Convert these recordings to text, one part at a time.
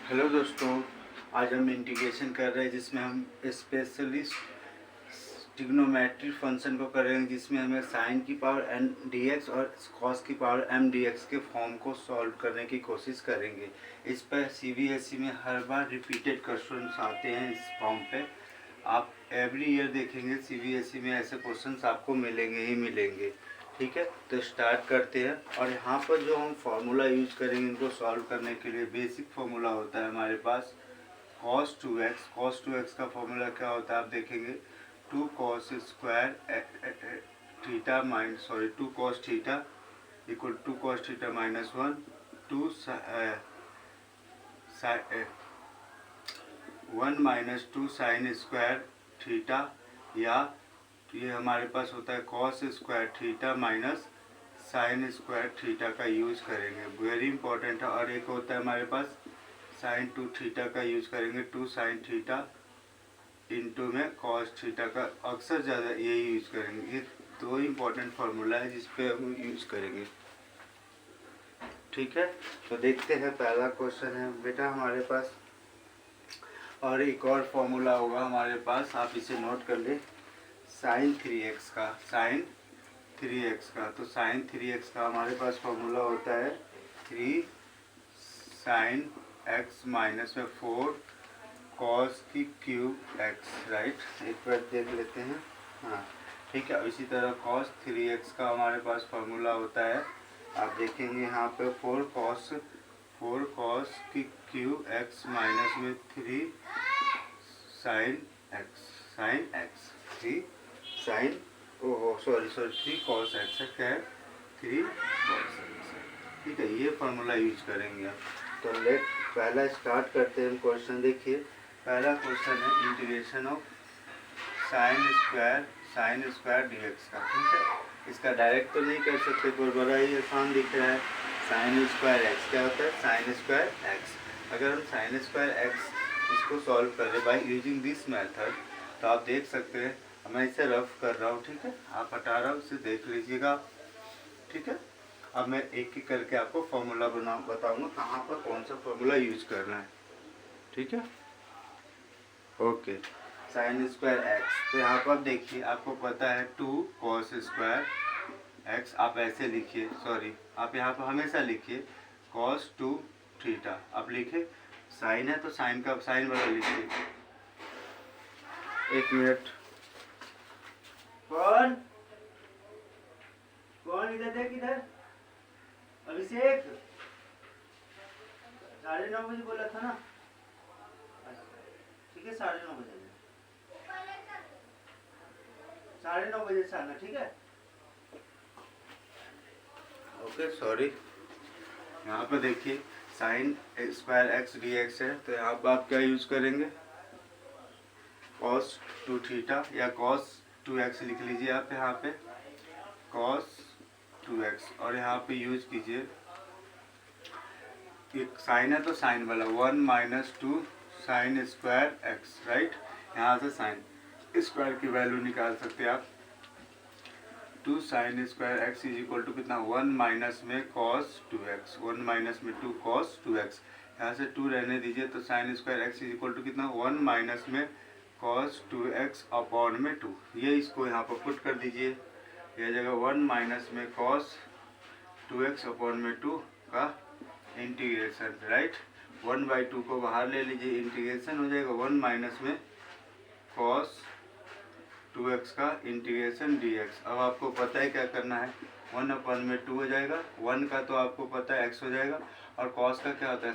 Hello दोस्तों, आज हम इंटीग्रेशन कर रहे हैं जिसमें हम स्पेशली ट्रिग्नोमेट्री फंक्शन को करेंगे, जिसमें हमें साइन की पावर n dx और कॉस की पावर m dx के फॉर्म को सॉल्व करने की कोशिश करेंगे। इस पर CBSE में हर बार रिपीटेड क्वेश्चंस आते हैं इस फॉर्म पे। आप एवरी ईयर देखेंगे CBSE में ऐसे क्वेश्चंस आपको मिलेंगे ही मिलेंगे। ठीक है, तो स्टार्ट करते हैं। और यहाँ पर जो हम फार्मूला यूज करेंगे इनको सॉल्व करने के लिए, बेसिक फार्मूला होता है हमारे पास cos 2x। cos 2x का फार्मूला क्या होता है आप देखेंगे, 2 cos square theta minus 2 cos theta equal 2 cos theta minus 1 2 1 minus 2 sine square theta, या ये हमारे पास होता है cos square theta minus sine square theta का यूज़ करेंगे, वेरी इंपॉर्टेंट है। और एक होता है हमारे पास साइन 2 थीटा का यूज़ करेंगे, 2 साइन थीटा इंटू में कॉस थीटा का, अक्सर ज़्यादा यही यूज़ करेंगे। ये दो इंपॉर्टेंट फार्मूला है जिस पे हम यूज़ करेंगे। ठीक है, तो देखते हैं पहला क्वेश्चन है बेटा हमारे पास। और एक और फार्मूला होगा हमारे पास, आप इसे नोट कर ले, साइन 3x का, साइन 3x का। तो साइन 3x का हमारे पास फार्मूला होता है 3 साइन x माइनस में 4 कॉस की क्यूब x, राइट। एक बार देख लेते हैं, हाँ ठीक है। इसी तरह कॉस 3x का हमारे पास फार्मूला होता है, आप देखेंगे यहाँ पे 4 कॉस की क्यूब x माइनस में 3 sine x 3 sine 3 cos x है, क्या है 3 कॉस एक्स है। ठीक है, ये फार्मूला यूज करेंगे आप। तो लेट पहला स्टार्ट करते हैं क्वेश्चन। देखिए पहला क्वेश्चन है integration of sine square dx का। ठीक है, इसका डायरेक्ट तो नहीं कर सकते, पर बड़ा ही आसान दिख रहा है। साइन स्क्वायर एक्स क्या होता है, साइन स्क्वायर एक्स। अगर हम साइन स्क्वायर एक्स इसको सॉल्व करें बाय यूजिंग दिस मेथड, तो आप देख सकते हैं, मैं इसे रफ कर रहा हूँ। ठीक है, आप हटा रहा हूँ, इसे देख लीजिएगा। ठीक है, अब मैं एक एक करके आपको फॉर्मूला बताऊंगा कहाँ पर कौन सा फॉर्मूला यूज करना है। ठीक है, ओके। साइन स्क्वायर एक्स, तो यहाँ पर देखिए आपको पता है 2 कॉस स्क्वायर एक्स, आप ऐसे लिखिए, सॉरी आप यहाँ पर हमेशा लिखिए कॉस 2 थीटा। आप लिखे साइन है तो साइन का साइन वाला लिखिए। एक मिनट, कौन कौन इधर देख, इधर अभिषेक, 9:30 बोला था ना। ठीक है, 9:30 9:30 से आना। ठीक है, ओके सॉरी। यहाँ पर देखिए sign square x D x है, तो यहाँ पर आप क्या यूज करेंगे, कॉस 2 थीटा या कॉस 2x लिख लीजिए आप यहाँ पे, कॉस 2x। और यहाँ पे यूज कीजिए, एक साइन है तो साइन वाला 1 minus 2 sine square x, right. यहाँ से साइन स्क्वायर की वैल्यू निकाल सकते हैं आप, 2 sine square x is equal to कितना, 1 माइनस में कॉस 2x, 1 माइनस में 2 कॉस 2x। यहाँ से 2 रहने दीजिए, तो sine square x is equal to कितना, 1 माइनस में कॉस 2x अपॉन में 2। ये इसको यहाँ पर पुट कर दीजिए, यह जगह 1 माइनस में कॉस 2x अपॉन में 2 का इंटीग्रेशन, राइट। 1/2 को बाहर ले लीजिए, इंटीग्रेशन हो जाएगा 1 माइनस में कॉस 2x का इंटीग्रेशन dx। अब आपको पता है क्या करना है, 1 अपॉन में 2 हो जाएगा, 1 का तो आपको पता है x हो जाएगा, और cos का क्या होता है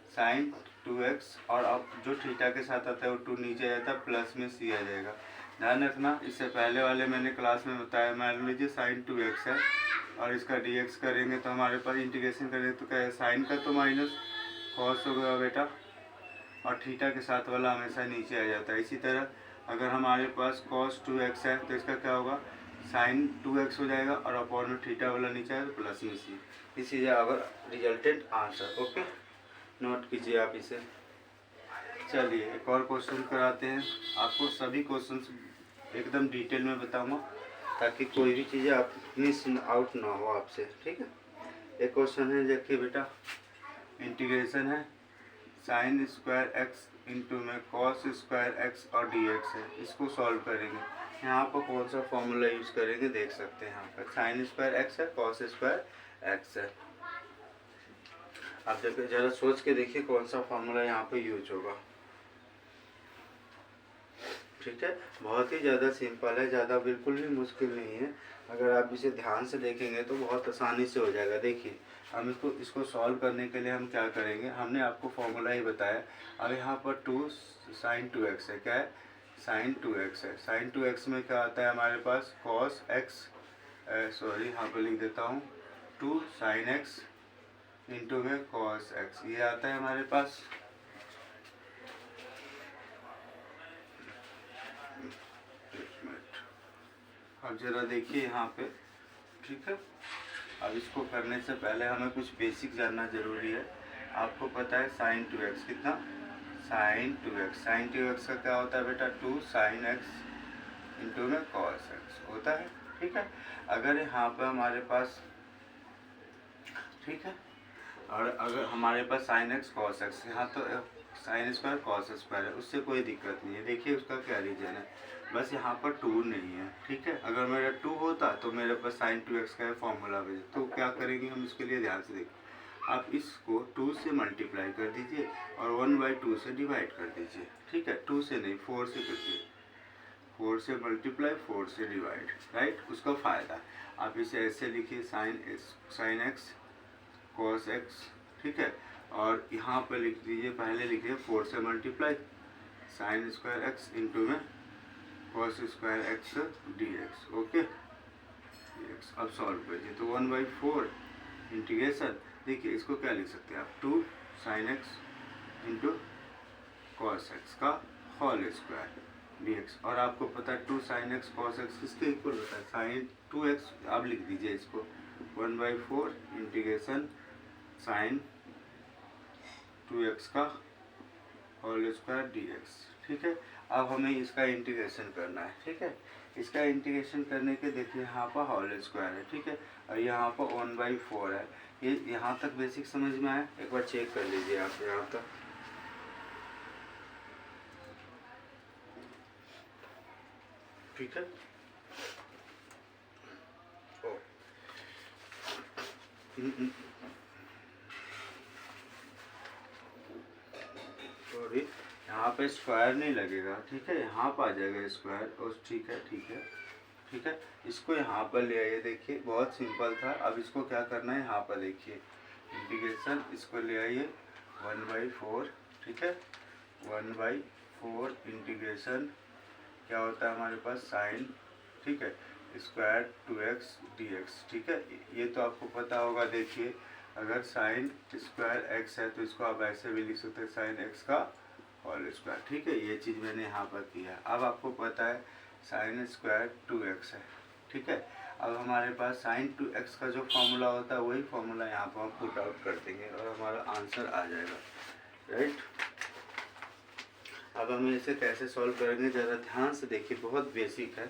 साइन 2x, और अब जो थीटा के साथ आता है वो 2 नीचे आ जाता है, प्लस में c आ जाएगा। ध्यान रखना, इससे पहले वाले मैंने क्लास में बताया, मान लीजिए साइन 2x है और इसका dx करेंगे तो हमारे पास इंटीग्रेशन करेंगे तो क्या है, साइन का तो माइनस कॉस होगा बेटा, और थीटा के साथ वाला हमेशा नीचे आ जाता है। इसी तरह अगर हमारे पास cos 2x है तो इसका क्या होगा, साइन 2x हो जाएगा, और अपॉन में थीटा वाला नीचे आएगा तो प्लस में सी। इसी अगर रिजल्टेंट आंसर, ओके नोट कीजिए आप इसे। चलिए एक और क्वेश्चन कराते हैं, आपको सभी क्वेश्चंस एकदम डिटेल में बताऊंगा ताकि कोई भी चीज़ें आप मिस आउट ना हो आपसे। ठीक है, एक क्वेश्चन है, देखिए बेटा, इंटीग्रेशन है साइन स्क्वायर एक्स इंटू में कॉस स्क्वायर एक्स और डी एक्स है, इसको सॉल्व करेंगे। यहाँ पर कौन सा फॉर्मूला यूज़ करेंगे देख सकते हैं। यहाँ पर साइन स्क्वायर एक्स है, कॉस स्क्वायर एक्स है। आप देखिए, ज़रा सोच के देखिए कौन सा फॉर्मूला यहाँ पे यूज होगा। ठीक है, बहुत ही ज़्यादा सिंपल है, ज़्यादा बिल्कुल भी मुश्किल नहीं है। अगर आप इसे ध्यान से देखेंगे तो बहुत आसानी से हो जाएगा। देखिए, हम इसको सॉल्व करने के लिए हम क्या करेंगे, हमने आपको फॉर्मूला ही बताया। अब यहाँ पर 2 sin 2x है, क्या है, sin 2x है। sin 2x में क्या आता है हमारे पास, cos x, सॉरी यहाँ पर लिख देता हूँ 2 sin x इंटू में cos x, ये आता है हमारे पास। अब जरा देखिए यहाँ पे, ठीक है। अब इसको करने से पहले हमें कुछ बेसिक जानना जरूरी है। आपको पता है sin 2x कितना, sin 2x का क्या होता है बेटा, 2 sin x इंटू में cos x होता है। ठीक है, अगर यहाँ पर हमारे पास, ठीक है, और अगर हमारे पास sin x cos x, यहाँ तो sin स्क्वायर cos स्क्वायर है, उससे कोई दिक्कत नहीं है। देखिए उसका क्या रीजन है, बस यहाँ पर 2 नहीं है। ठीक है, अगर मेरा 2 होता तो मेरे पास sin 2x का फॉर्मूला भेजे, तो क्या करेंगे हम इसके लिए, ध्यान से देखिए। आप इसको 2 से मल्टीप्लाई कर दीजिए और 1/2 से डिवाइड कर दीजिए। ठीक है, 2 से नहीं 4 से कीजिए, 4 से मल्टीप्लाई 4 से डिवाइड, राइट। उसका फ़ायदा आप इसे ऐसे लिखिए, sin x cos x, ठीक है। और यहाँ पर लिख दीजिए, पहले लिखिए 4 से multiply sin square x into में cos square x dx, okay dx। अब सॉल्व करिए तो 1/4 इंटीग्रेशन, देखिए इसको क्या लिख सकते हैं आप, 2 sin x into cos x का होल स्क्वायर dx। और आपको पता है 2 sin x cos x किसके इक्वल होता है, sin 2x। आप लिख दीजिए इसको 1/4 इंटीग्रेशन sin 2x का होल स्क्वायर dx। ठीक है, अब हमें इसका इंटीग्रेशन करना है। ठीक है, इसका इंटीग्रेशन करने के देखिए यहाँ पर होल स्क्वायर है, ठीक है, और यहाँ पर 1/4 है। ये यहाँ तक बेसिक समझ में आया, एक बार चेक कर लीजिए आप यहाँ तक। ठीक है, सॉरी यहाँ पे स्क्वायर नहीं लगेगा। ठीक है, यहाँ पर आ जाएगा स्क्वायर, और ठीक है, ठीक है, ठीक है। इसको यहाँ पर ले आइए, देखिए बहुत सिंपल था। अब इसको क्या करना है, यहाँ पर देखिए इंटीग्रेशन, इसको ले आइए 1/4, ठीक है, 1/4 इंटीग्रेशन क्या होता है हमारे पास, साइन, ठीक है, स्क्वायर 2x dx। ठीक है, ये तो आपको पता होगा। देखिए अगर साइन स्क्वायर x है तो इसको आप ऐसे भी लिख सकते हैं, साइन x का होल स्क्वायर। ठीक है, ये चीज़ मैंने यहाँ पर किया। अब आपको पता है साइन स्क्वायर 2x है। ठीक है, अब हमारे पास साइन 2x का जो फॉर्मूला होता है वही फॉर्मूला यहाँ पर हम पुट आउट कर देंगे और हमारा आंसर आ जाएगा, राइट। अब हम इसे कैसे सॉल्व करेंगे, ज़रा ध्यान से देखिए, बहुत बेसिक है।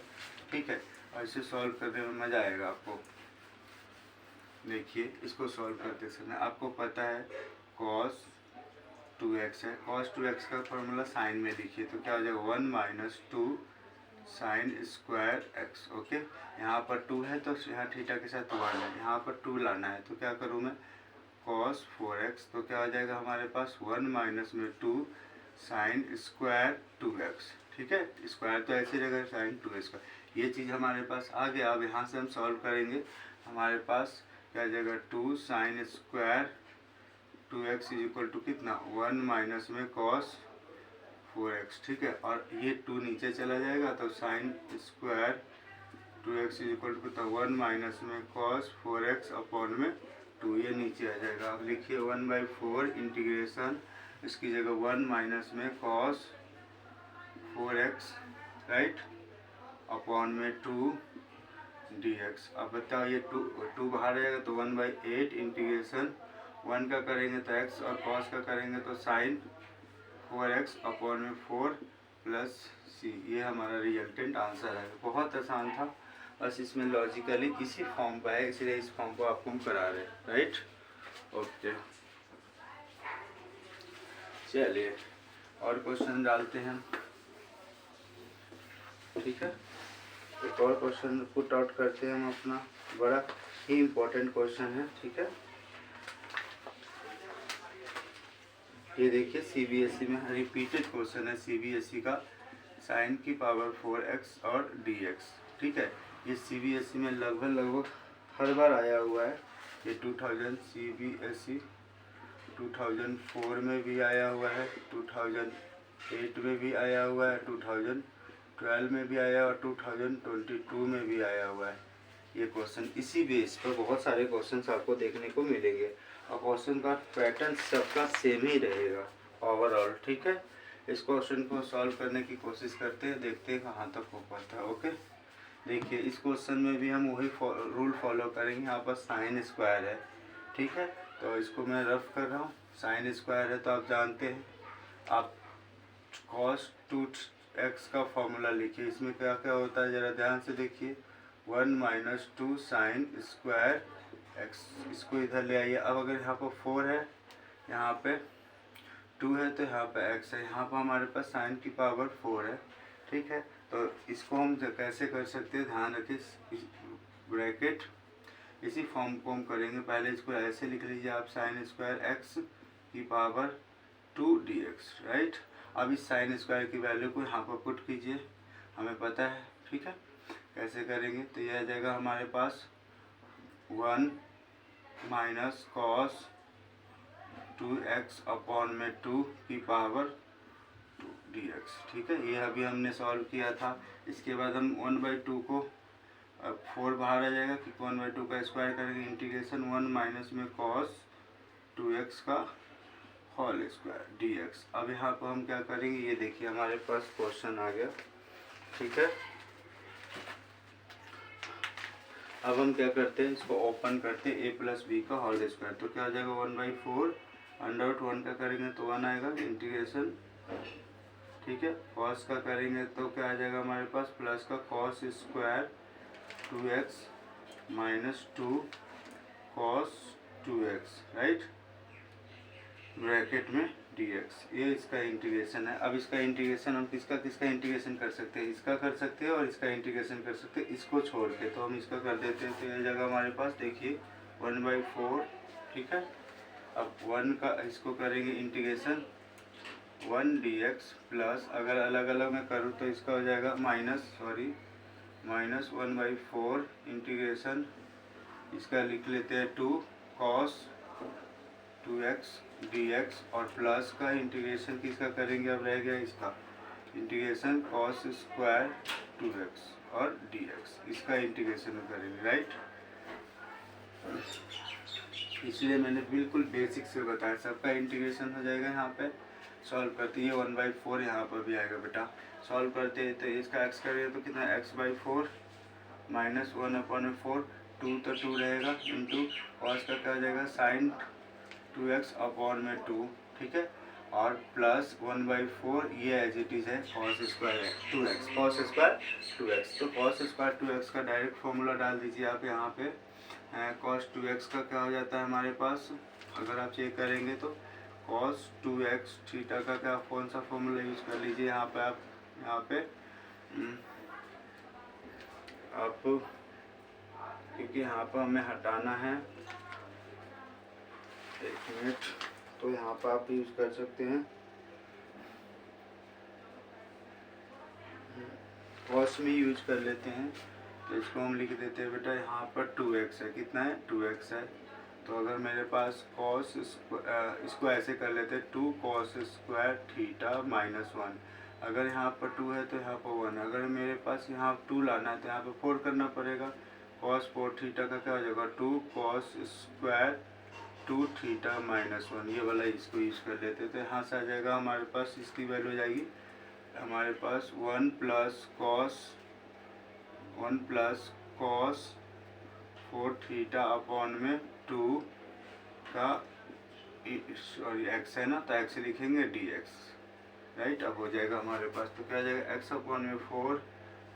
ठीक है, और इसे सॉल्व करने में मज़ा आएगा आपको। देखिए इसको सॉल्व करते समय आपको पता है cos 2x है, cos 2x का फॉर्मूला साइन में लिखिए तो क्या हो जाएगा, 1 - 2 साइन स्क्वायर x। ओके, यहाँ पर 2 है तो यहाँ थीटा के साथ 1 है, यहाँ पर 2 लाना है तो क्या करूँ मैं, cos 4x, तो क्या हो जाएगा हमारे पास 1 - 2 साइन स्क्वायर 2x। ठीक है, स्क्वायर तो ऐसी जगह साइन 2x का, ये चीज़ हमारे पास आ गया। अब यहाँ से हम सॉल्व करेंगे, हमारे पास क्या जाएगा, 2 sine square 2x is equal to कितना, 1 में cos 4x। ठीक है, और ये 2 नीचे चला जाएगा तो sine square 2x is equal to कितना, 1 में cos 4x अपॉन में 2, ये नीचे आ जाएगा। अब लिखिए 1/4 इंटीग्रेशन, इसकी जगह 1 में cos 4x, राइट, अपॉन में 2 dx। अब बताओ ये 2 बाहर रहेगा तो 1/8 इंटीग्रेशन, 1 का करेंगे तो x और cos का करेंगे तो साइन 4x अपॉन में 4 प्लस c। ये हमारा रिजल्टेंट आंसर है। बहुत आसान था, बस इसमें लॉजिकली इसी फॉर्म पर है, इसलिए इस फॉर्म को आपको हम करा रहे हैं, राइट। ओके, चलिए और क्वेश्चन डालते हैं हम, ठीक है। एक और क्वेश्चन पुट आउट करते हैं हम अपना, बड़ा ही इम्पोर्टेंट क्वेश्चन है, ठीक है। ये देखिए सीबीएसई में रिपीटेड क्वेश्चन है, सीबीएसई का, साइन की पावर 4x और dx, ठीक है। ये सीबीएसई में लगभग हर बार आया हुआ है। ये 2000 सीबीएसई 2004 में भी आया हुआ है, 2008 में भी आया हुआ है, 2012 में भी आया और 2022 में भी आया हुआ है। ये क्वेश्चन इसी बेस पर बहुत सारे क्वेश्चंस आपको देखने को मिलेंगे और क्वेश्चन का पैटर्न सबका सेम ही रहेगा ओवरऑल, ठीक है। इस क्वेश्चन को सॉल्व करने की कोशिश करते हैं, देखते हैं कहाँ तक हो पाता है। ओके, देखिए इस क्वेश्चन में भी हम वही रूल फॉलो करेंगे। यहाँ पर साइन स्क्वायर है, ठीक है, तो इसको मैं रफ कर रहा हूँ। साइन स्क्वायर है तो आप जानते हैं, आप cos 2x का फॉर्मूला लिखिए। इसमें क्या क्या होता है ज़रा ध्यान से देखिए, 1 - 2 साइन स्क्वायर x, इसको इधर ले आइए। अब अगर यहाँ पर 4 है, यहाँ पे 2 है, तो यहाँ पे x है, यहाँ पर हमारे पास साइन की पावर 4 है, ठीक है। तो इसको हम कैसे कर सकते हैं, ध्यान रखिए, ब्रैकेट इसी फॉर्म को हम करेंगे। पहले इसको ऐसे लिख लीजिए आप, साइन स्क्वायर x की पावर 2 dx, राइट। अब इस साइन स्क्वायर की वैल्यू को यहाँ पर पुट कीजिए, हमें पता है, ठीक है। कैसे करेंगे, तो यह आ जाएगा हमारे पास 1 माइनस कॉस 2x अपॉन में 2 की पावर 2 dx, ठीक है। ये अभी हमने सॉल्व किया था। इसके बाद हम 1/2 को, अब 4 बाहर आ जाएगा कि 1/2 का स्क्वायर करेंगे, इंटीग्रेशन 1 माइनस में कॉस 2x का होल स्क्वायर dx। अब यहाँ पर हम क्या करेंगे, ये देखिए हमारे पास क्वेश्चन आ गया, ठीक है। अब हम क्या करते हैं, इसको ओपन करते हैं, a + b का होल स्क्वायर, तो क्या आ जाएगा 1/4 √1 का करेंगे तो 1 आएगा, इंटीग्रेशन, ठीक है। कॉस का करेंगे तो क्या आ जाएगा हमारे पास, प्लस का cos square 2x minus 2 cos 2x, right, bracket में dx। ये इसका इंटीग्रेशन है। अब इसका इंटीग्रेशन हम किसका इंटीग्रेशन कर सकते हैं, इसका कर सकते हैं और इसका इंटीग्रेशन कर सकते हैं, इसको छोड़ के। तो हम इसका कर देते हैं, तो ये जगह हमारे पास देखिए 1/4, ठीक है। अब 1 का इसको करेंगे इंटीग्रेशन 1 dx प्लस, अगर अलग अलग मैं करूँ तो इसका हो जाएगा माइनस 1/4 इंटीग्रेशन, इसका लिख लेते हैं 2 कॉस 2x dx, और प्लस का इंटीग्रेशन किसका करेंगे, अब रह गया इसका इंटीग्रेशन कॉस स्क्वायर 2x और dx, इसका इंटीग्रेशन करेंगे, राइट। इसलिए मैंने बिल्कुल बेसिक से बताया, सबका इंटीग्रेशन हो जाएगा। यहाँ पे सॉल्व करते हैं, 1/4 यहाँ पर भी आएगा बेटा, सॉल्व करते हैं तो इसका x करेंगे तो कितना, x/4 माइनस 1/4, 2 तो 2 रहेगा, इंटू कॉस का क्या हो जाएगा, साइन 2x अपॉन में 2, ठीक है, और प्लस 1/4, ये एज इट इज़ है cos square 2x, cos square 2x। तो कॉस स्क्वायर 2x का डायरेक्ट फॉर्मूला डाल दीजिए आप यहाँ पे। कॉस 2x का क्या हो जाता है हमारे पास, अगर आप चेक करेंगे तो कॉस 2x थीटा का क्या, कौन सा फॉर्मूला यूज़ कर लीजिए यहाँ पे आप, क्योंकि यहाँ पर हमें हटाना है, एक मिनट, तो यहाँ पर आप यूज़ कर सकते हैं, कॉस में यूज कर लेते हैं। तो इसको हम लिख देते हैं बेटा, यहाँ पर 2x है, कितना है, 2x है। तो अगर मेरे पास कॉस, इसको ऐसे कर लेते हैं, 2 कॉस स्क्वायर थीटा माइनस 1, अगर यहाँ पर 2 है तो यहाँ पर 1 है, अगर मेरे पास यहाँ 2 लाना है तो यहाँ पर 4 करना पड़ेगा, कॉस 4 थीटा का क्या हो जाएगा, 2 कॉस स्क्वायर 2 थीटा माइनस 1, ये वाला इसको यूज़ कर लेते हैं। तो यहाँ से आ जाएगा हमारे पास, इसकी वैल्यू हो जाएगी हमारे पास 1 प्लस कॉस 4 थीटा अपॉन में 2 का, सॉरी x है ना, तो x लिखेंगे dx, राइट। अब हो जाएगा हमारे पास, तो क्या आ जाएगा, x अपॉन में 4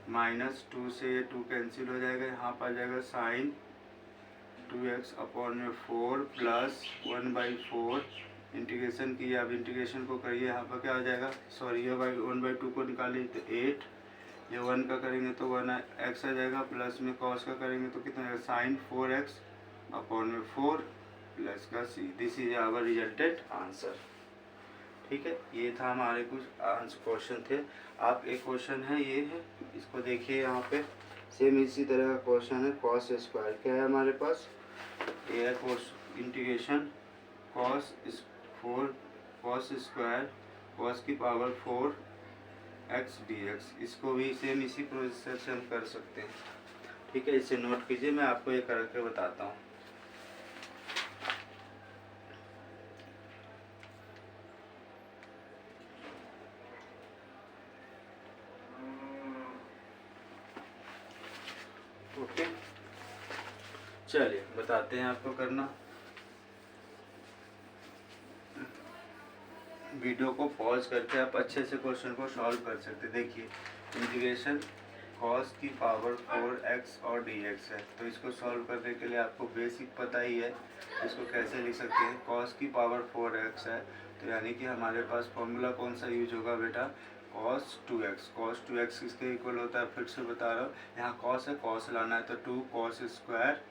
माइनस 2 से ये 2 कैंसिल हो जाएगा, यहाँ पर आ जाएगा साइन 2x अपॉन में 4 प्लस 1/4 इंटीग्रेशन किया, अब इंटीग्रेशन को करिए, यहाँ पर क्या हो जाएगा, सॉरी ये 1/2 को निकालिए तो 8, ये 1 का करेंगे तो 1x आ जाएगा, प्लस में कॉस का करेंगे तो कितना आएगा साइन 4x अपॉन में 4 प्लस का c। This is our resulted answer. ठीक है, ये था हमारे कुछ आंसर क्वेश्चन थे। आप एक क्वेश्चन है ये है, इसको देखिए यहाँ पे सेम इसी तरह का क्वेश्चन है, कॉस स्क्वायर क्या है हमारे पास, ये है integration cos 4 cos square cos की पावर 4x dx। इसको भी सेम इसी प्रोसेस से हम कर सकते हैं। ठीक है, इसे नोट कीजिए, मैं आपको ये करके बताता हूँ। ओके, चलिए बताते हैं आपको करना। वीडियो को पॉज करके आप अच्छे से क्वेश्चन को सॉल्व कर सकते हैं। देखिए इंटीग्रेशन कॉस की पावर 4x और dx है, तो इसको सॉल्व करने के लिए आपको बेसिक पता ही है, इसको कैसे लिख सकते हैं। कॉस की पावर 4x है, तो यानी कि हमारे पास फॉर्मूला कौन सा यूज होगा बेटा, cos 2x। cos 2x किसके इक्वल होता है, फिर से बता रहा हूँ, यहाँ cos है, cos लाना है तो 2 cos स्क्वायर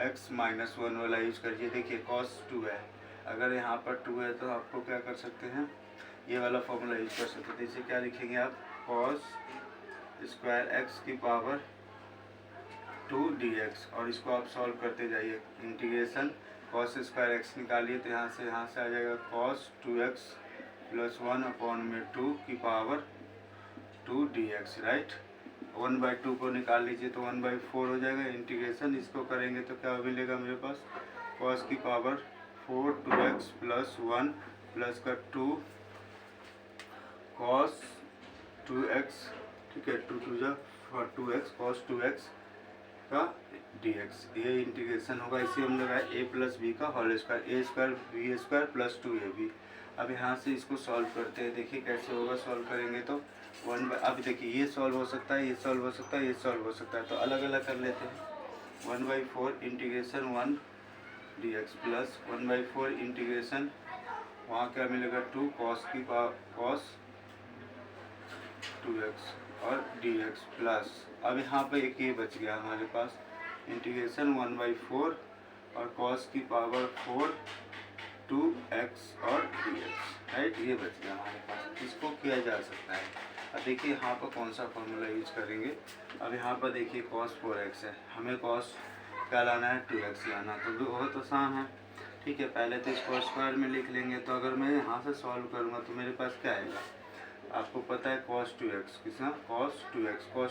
x माइनस 1 वाला यूज करिए। देखिए cos 2 है, अगर यहाँ पर 2 है तो आपको क्या कर सकते हैं, ये वाला फॉर्मूला यूज कर सकते हैं। इसे क्या लिखेंगे आप, cos स्क्वायर x की पावर 2 dx, और इसको आप सॉल्व करते जाइए। इंटीग्रेशन cos स्क्वायर x निकालिए तो यहाँ से आ जाएगा cos 2x प्लस 1 अपॉन में 2 की पावर 2 dx, राइट। 1/2 को निकाल लीजिए तो 1/4 हो जाएगा। इंटीग्रेशन इसको करेंगे तो क्या मिलेगा मेरे पास, cos की पावर 4 2x प्लस 1 प्लस का 2 cos 2x, ठीक है, 2x cos 2x का dx, ये इंटीग्रेशन होगा। इसे हम लगाए a प्लस बी का whole square, a square B square plus 2ab। अब यहाँ से इसको सॉल्व करते हैं, देखिए कैसे होगा। सॉल्व करेंगे तो अब देखिए ये सॉल्व हो सकता है, ये सॉल्व हो सकता है, ये सॉल्व हो सकता है, तो अलग अलग कर लेते हैं। 1/4 इंटीग्रेशन 1 dx प्लस 1/4 इंटीग्रेशन, वहाँ क्या मिलेगा 2 cos की पावर cos 2x और dx प्लस, अब यहाँ पे एक ये बच गया हमारे पास, इंटीग्रेशन 1/4 और cos की पावर 4 2x और dx, राइट, ये बच गया हमारे पास। इसको किया जा सकता है। अब देखिए यहाँ पर कौन सा फॉर्मूला यूज करेंगे। अब यहाँ पर देखिए cos 4x है, हमें cos क्या लाना है, 2x लाना, तो बहुत आसान है। ठीक है, पहले तो इसको स्क्वायर में लिख लेंगे, तो अगर मैं यहाँ से सॉल्व करूँगा तो मेरे पास क्या आएगा, आपको पता है cos 2x कितना, cos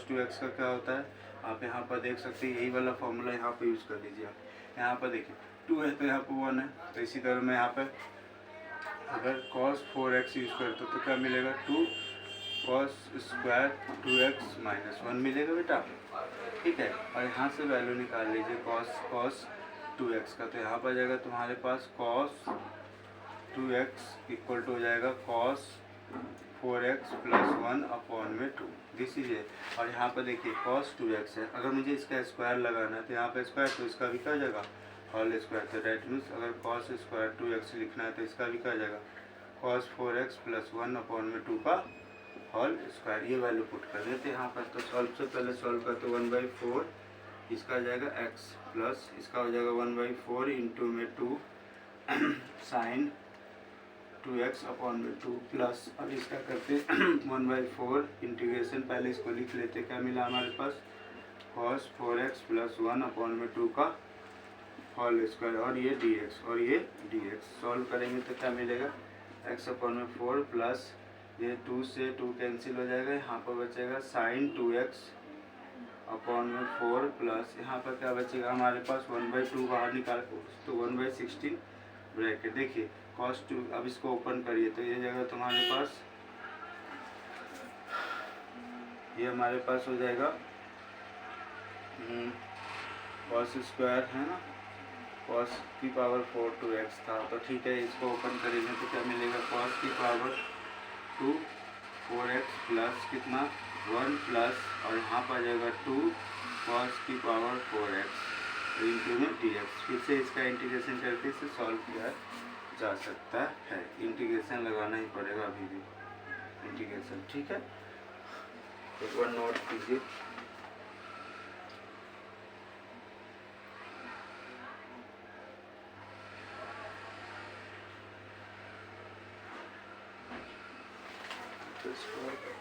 2x का क्या होता है, आप यहाँ पर देख सकते हैं, यही वाला फॉर्मूला यहाँ पर यूज़ कर लीजिए आप। यहाँ पर देखिए 2 है तो यहाँ पर 1 है, तो इसी तरह मैं यहाँ पर अगर cos 4x यूज़ करता तो क्या मिलेगा, 2 cos स्क्वायर 2x माइनस 1 मिलेगा बेटा। ठीक है, और यहाँ से वैल्यू निकाल लीजिए cos 2x का, तो यहाँ पर जाएगा तुम्हारे पास cos 2x इक्वल टू हो जाएगा cos 4x प्लस 1 अपॉन में 2, दिस इज ए। और यहाँ पर देखिए cos 2x है, अगर मुझे इसका स्क्वायर लगाना है तो यहाँ पर स्क्वायर, तो इसका भी क्या जाएगा होल स्क्वायर, तो डेट मीन्स अगर cos स्क्वायर 2x लिखना है तो इसका भी क्या जाएगा cos 4x प्लस 1 अपॉन में 2 का होल स्क्वायर। ये वैल्यू पुट कर देते हैं यहाँ पर, तो सॉल्व से पहले सॉल्व करते 1/4, इसका आ जाएगा x प्लस इसका हो जाएगा 1/4 इंटू में 2 साइन 2x अपॉन में 2 प्लस, अब इसका करते 1/4 इंटीग्रेशन, पहले इसको लिख लेते, क्या मिला हमारे पास cos 4x प्लस 1 अपॉन में 2 का होल स्क्वायर, और ये dx और ये dx। सॉल्व करेंगे तो क्या मिलेगा, x अपॉन में 4 प्लस ये 2 से 2 कैंसिल हो जाएगा, यहाँ पर बचेगा साइन 2x अपॉन में 4 प्लस यहाँ पर क्या बचेगा हमारे पास 1/2 बाहर निकाल तो 1/16 ब्रैकेट। देखिए cos 2, अब इसको ओपन करिए तो ये जगह तुम्हारे पास, ये हमारे पास हो जाएगा cos स्क्वायर है ना, cos की पावर 4 2x था, तो ठीक है, इसको ओपन करेंगे तो क्या मिलेगा cos की पावर 2 4x प्लस कितना 1 प्लस, और यहाँ पर आ जाएगा 2 cos की पावर 4x इंटू में dx। फिर से इसका इंटीग्रेशन करके इसे सॉल्व किया है जा सकता है। इंटीग्रेशन लगाना ही पड़ेगा अभी भी, इंटीग्रेशन, ठीक है। एक बार नोट कीजिए। तो